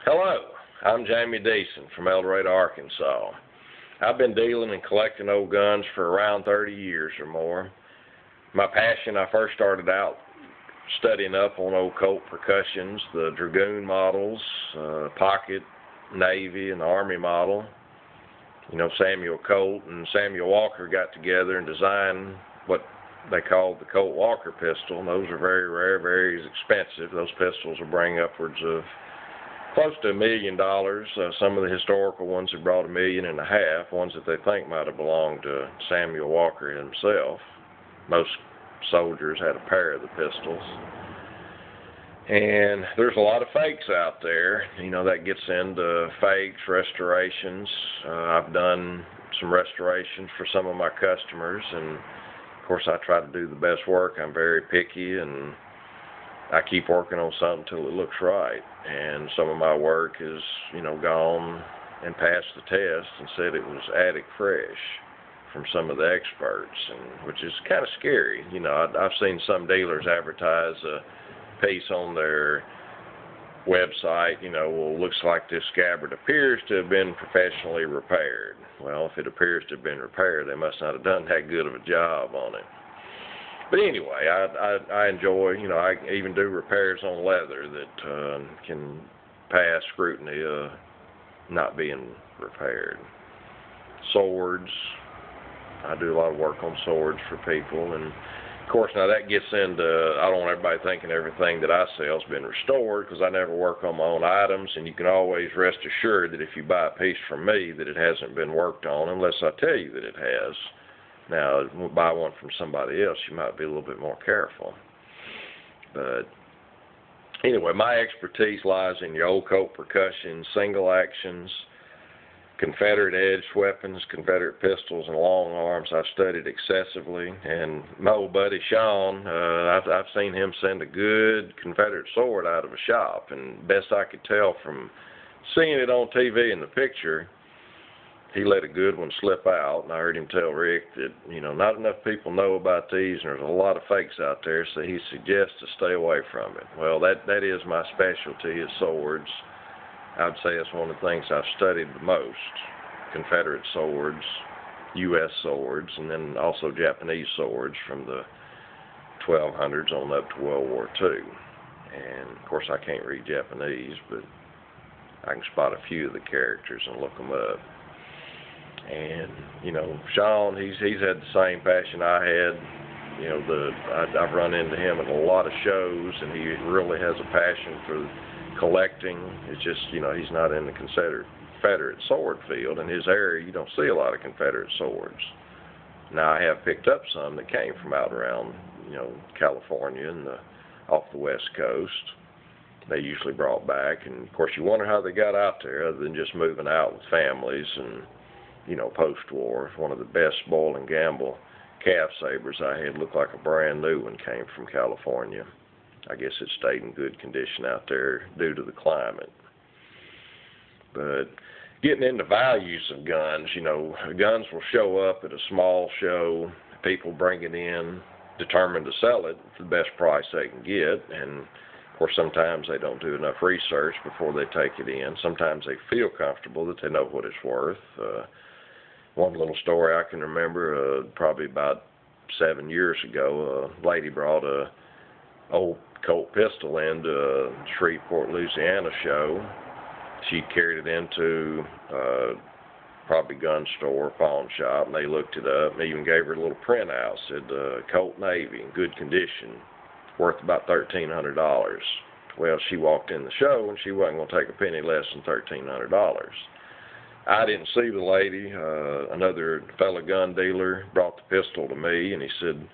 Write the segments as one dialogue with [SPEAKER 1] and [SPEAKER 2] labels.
[SPEAKER 1] Hello, I'm Jamie Deason from El Dorado, Arkansas. I've been dealing and collecting old guns for around 30 years or more. My passion, I first started out studying up on old Colt percussions, the Dragoon models, Pocket, Navy, and the Army model. You know, Samuel Colt and Samuel Walker got together and designed what they called the Colt Walker pistol. And those are very rare, very expensive. Those pistols will bring upwards of close to $1 million. Some of the historical ones have brought $1.5 million, ones that they think might have belonged to Samuel Walker himself. Most soldiers had a pair of the pistols. And there's a lot of fakes out there. You know, that gets into fakes, restorations. I've done some restorations for some of my customers, and of course I try to do the best work. I'm very picky, and I keep working on something until it looks right. And some of my work is, you know, gone and passed the test and said it was attic fresh from some of the experts, and which is kind of scary. You know, I've seen some dealers advertise a piece on their website, you know, well, looks like this scabbard appears to have been professionally repaired. Well, if it appears to have been repaired, they must not have done that good of a job on it. But anyway, I enjoy, you know, I even do repairs on leather that can pass scrutiny of not being repaired. Swords, I do a lot of work on swords for people, and of course now that gets into, I don't want everybody thinking everything that I sell has been restored, because I never work on my own items, and you can always rest assured that if you buy a piece from me that it hasn't been worked on, unless I tell you that it has. Now, buy one from somebody else, you might be a little bit more careful. But anyway, my expertise lies in your old Colt percussion, single actions, Confederate edged weapons, Confederate pistols, and long arms. I've studied excessively. And my old buddy Sean, I've seen him send a good Confederate sword out of a shop. And best I could tell from seeing it on TV in the picture, he let a good one slip out, and I heard him tell Rick that, you know, not enough people know about these, and there's a lot of fakes out there, so he suggests to stay away from it. Well, that is my specialty, is swords. I'd say it's one of the things I've studied the most, Confederate swords, U.S. swords, and then also Japanese swords from the 1200s on up to World War II. And, of course, I can't read Japanese, but I can spot a few of the characters and look them up. And, you know, Sean, he's had the same passion I had. You know, I've run into him at a lot of shows, and he really has a passion for collecting. It's just, you know, he's not in the Confederate sword field. In his area, you don't see a lot of Confederate swords. Now, I have picked up some that came from out around, you know, California and off the West Coast. They usually brought back, and of course, you wonder how they got out there, other than just moving out with families and, you know, post-war. One of the best Boyle and Gamble calf sabers I had, looked like a brand new one, came from California. I guess it stayed in good condition out there due to the climate. But getting into values of guns, you know, guns will show up at a small show. People bring it in, determined to sell it for the best price they can get. And, of course, sometimes they don't do enough research before they take it in. Sometimes they feel comfortable that they know what it's worth. One little story I can remember, probably about 7 years ago, a lady brought a old Colt pistol into Shreveport, Louisiana show. She carried it into probably gun store, pawn shop, and they looked it up. They even gave her a little printout, said Colt Navy, in good condition, worth about $1,300. Well, she walked in the show, and she wasn't going to take a penny less than $1,300. I didn't see the lady. Another fellow gun dealer brought the pistol to me, and he said,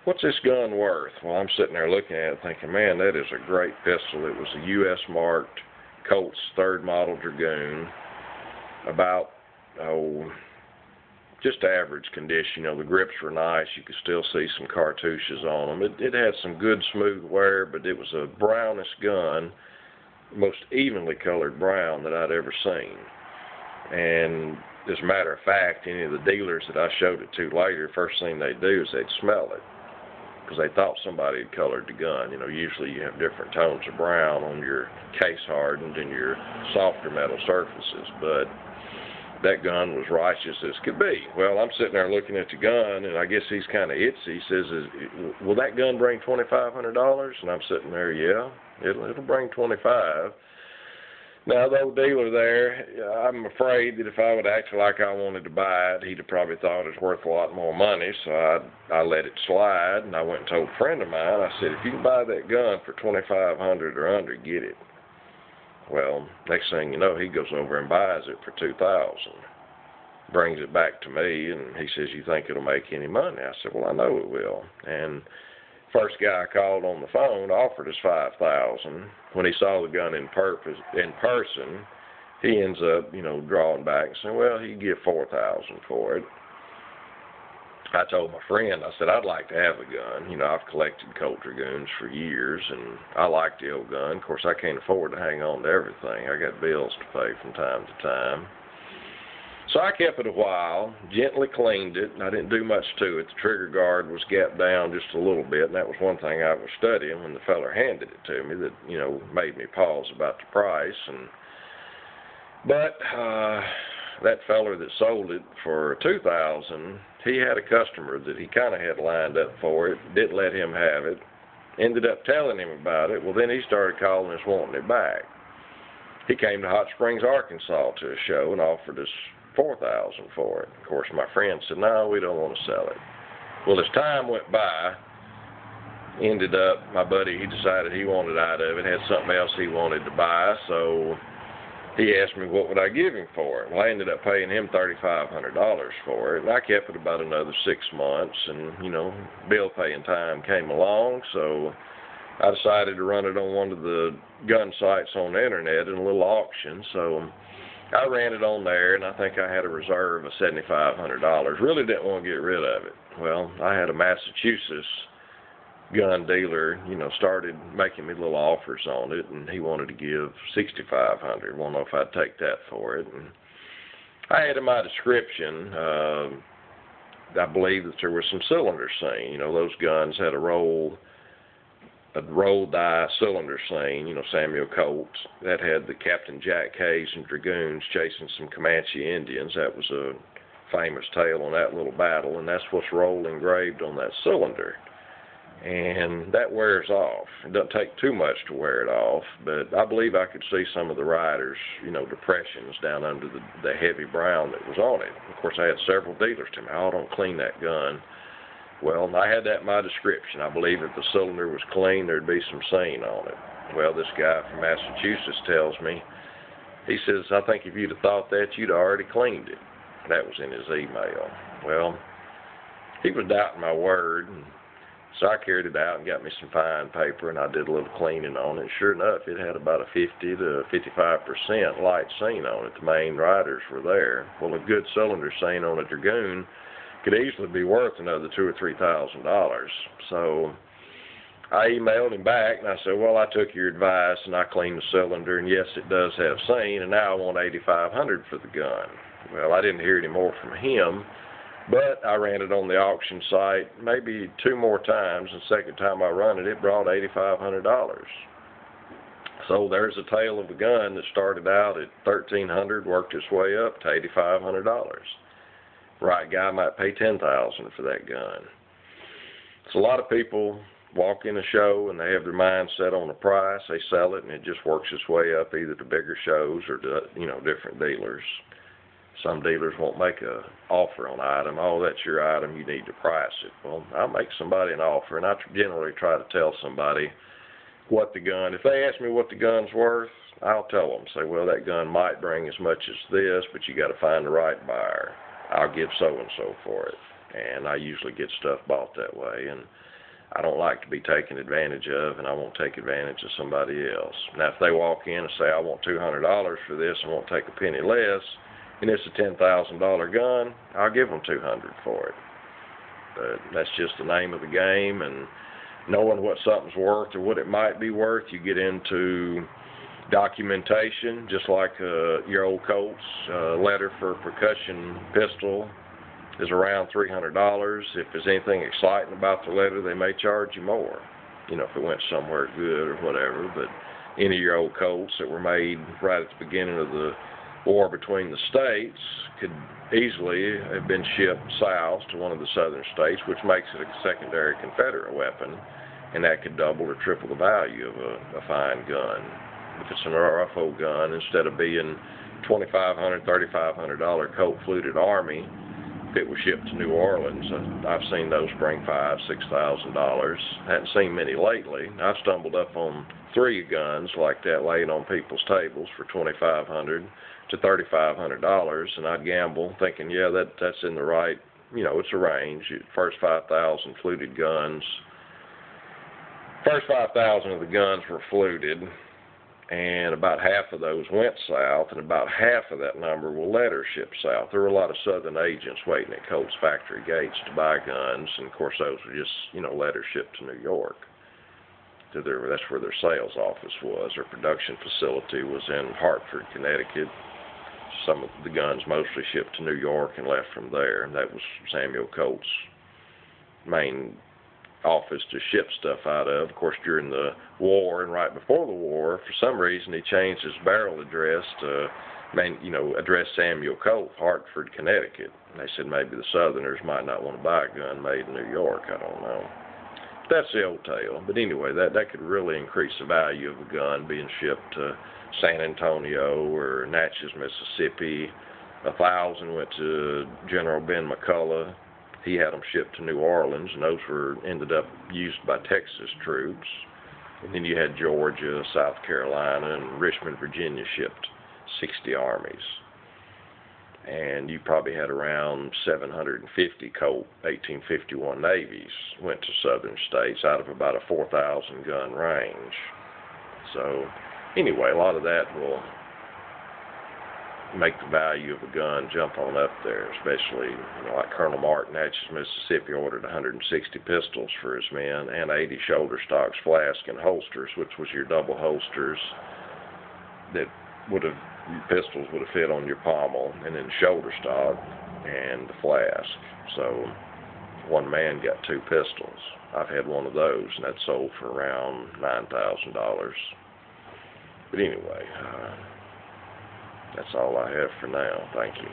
[SPEAKER 1] "What's this gun worth?" Well, I'm sitting there looking at it thinking, man, that is a great pistol. It was a U.S. marked Colt's 3rd model Dragoon, about, just average condition. You know, the grips were nice. You could still see some cartouches on them. It had some good smooth wear, but it was a brownish gun, most evenly colored brown that I'd ever seen. And as a matter of fact, any of the dealers that I showed it to later, first thing they do is they'd smell it. because they thought somebody had colored the gun. You know, usually you have different tones of brown on your case hardened and your softer metal surfaces, but that gun was righteous as could be. Well, I'm sitting there looking at the gun, and I guess he's kind of itsy. He says, will that gun bring $2,500? And I'm sitting there, yeah, it'll bring 25. Now, the old dealer there, I'm afraid that if I would act like I wanted to buy it, he'd have probably thought it was worth a lot more money, so I let it slide, and I went and told a friend of mine, I said, if you can buy that gun for $2,500 or under, get it. Well, next thing you know, he goes over and buys it for $2,000, brings it back to me, and he says, you think it'll make any money? I said, well, I know it will. And first guy I called on the phone offered us $5,000. When he saw the gun in person, he ends up, you know, drawing back and saying, well, he'd give $4,000 for it. I told my friend, I said, I'd like to have a gun. You know, I've collected Colt Dragoons for years, and I like the old gun. Of course, I can't afford to hang on to everything. I got bills to pay from time to time. So I kept it a while, gently cleaned it, and I didn't do much to it. The trigger guard was gapped down just a little bit, and that was one thing I was studying when the feller handed it to me that, you know, made me pause about the price. But that feller that sold it for $2,000, he had a customer that he kind of had lined up for it, didn't let him have it, ended up telling him about it. Well, then he started calling us wanting it back. He came to Hot Springs, Arkansas to a show and offered us $4,000 for it. Of course, my friend said, no, we don't want to sell it. Well, as time went by, ended up, my buddy, he decided he wanted out of it, had something else he wanted to buy, so he asked me what would I give him for it. Well, I ended up paying him $3,500 for it, and I kept it about another 6 months, and, you know, bill paying time came along, so I decided to run it on one of the gun sites on the internet in a little auction, so I ran it on there, and I think I had a reserve of $7,500. Really didn't want to get rid of it. Well, I had a Massachusetts gun dealer, you know, started making me little offers on it, and he wanted to give $6,500. Won't know if I'd take that for it. And I had in my description, I believe that there was some cylinders seen. You know, those guns had a roll die cylinder scene, you know, Samuel Colts, that had the Captain Jack Hayes and Dragoons chasing some Comanche Indians. That was a famous tale on that little battle, and that's what's rolled engraved on that cylinder. And that wears off. It doesn't take too much to wear it off, but I believe I could see some of the riders, you know, depressions down under the heavy brown that was on it. Of course, I had several dealers tell me, oh, don't clean that gun. Well, I had that in my description. I believe if the cylinder was clean, there'd be some seam on it. Well, this guy from Massachusetts tells me, he says, I think if you'd have thought that, you'd have already cleaned it. That was in his email. Well, he was doubting my word, and so I carried it out and got me some fine paper, and I did a little cleaning on it. Sure enough, it had about a 50 to 55% light seam on it. The main riders were there. Well, a good cylinder seam on a Dragoon could easily be worth another $2,000 or $3,000. So I emailed him back, and I said, well, I took your advice, and I cleaned the cylinder, and yes, it does have seam, and now I want $8,500 for the gun. Well, I didn't hear any more from him, but I ran it on the auction site maybe 2 more times, and the second time I run it, it brought $8,500. So there's a tale of a gun that started out at $1,300, worked its way up to $8,500. Right guy might pay $10,000 for that gun. So a lot of people walk in a show and they have their mind set on a price, they sell it, and it just works its way up either to bigger shows or to, you know, different dealers. Some dealers won't make an offer on an item. Oh, that's your item, you need to price it. Well, I'll make somebody an offer, and I generally try to tell somebody what the gun, if they ask me what the gun's worth, I'll tell them, say, well, that gun might bring as much as this, but you got to find the right buyer. I'll give so-and-so for it. And I usually get stuff bought that way, and I don't like to be taken advantage of, and I won't take advantage of somebody else. Now, if they walk in and say, I want $200 for this and won't take a penny less, and it's a $10,000 gun, I'll give them $200 for it. But that's just the name of the game, and knowing what something's worth or what it might be worth, you get into documentation, just like your old Colts letter for a percussion pistol. is around $300. If there's anything exciting about the leather, they may charge you more, you know, if it went somewhere good or whatever. But any of your old Colts that were made right at the beginning of the war between the states could easily have been shipped south to one of the southern states, which makes it a secondary Confederate weapon, and that could double or triple the value of a fine gun. If it's an RFO gun, instead of being $2,500, $3,500 Colt fluted Army, if it was shipped to New Orleans, I've seen those bring $5,000, $6,000. Hadn't seen many lately. I've stumbled up on 3 guns like that laid on people's tables for $2,500 to $3,500, and I'd gamble thinking, yeah, that's in the right, you know, it's a range. First 5,000 fluted guns. First 5,000 of the guns were fluted, and about half of those went south, and about half of that number will letter ship south. There were a lot of southern agents waiting at Colt's factory gates to buy guns, and of course those were just, you know, letter shipped to New York. That's where their sales office was. Their production facility was in Hartford, Connecticut. Some of the guns mostly shipped to New York and left from there. And that was Samuel Colt's main office to ship stuff out of. Of course, during the war and right before the war, for some reason he changed his barrel address to, address Samuel Colt, Hartford, Connecticut. And they said maybe the Southerners might not want to buy a gun made in New York. I don't know. That's the old tale. But anyway, that could really increase the value of a gun being shipped to San Antonio or Natchez, Mississippi. 1,000 went to General Ben McCullough. He had them shipped to New Orleans, and those ended up used by Texas troops. And then you had Georgia, South Carolina, and Richmond, Virginia shipped 60 armies. And you probably had around 750 Colt 1851 Navies went to southern states out of about a 4,000 gun range. So anyway, a lot of that will make the value of a gun jump on up there, especially, like Colonel Martin, Natchez, Mississippi, ordered 160 pistols for his men and 80 shoulder stocks, flasks, and holsters, which was your double holsters that pistols would have fit on your pommel, and then shoulder stock and the flask. So one man got 2 pistols. I've had one of those, and that sold for around $9,000. But anyway, that's all I have for now. Thank you.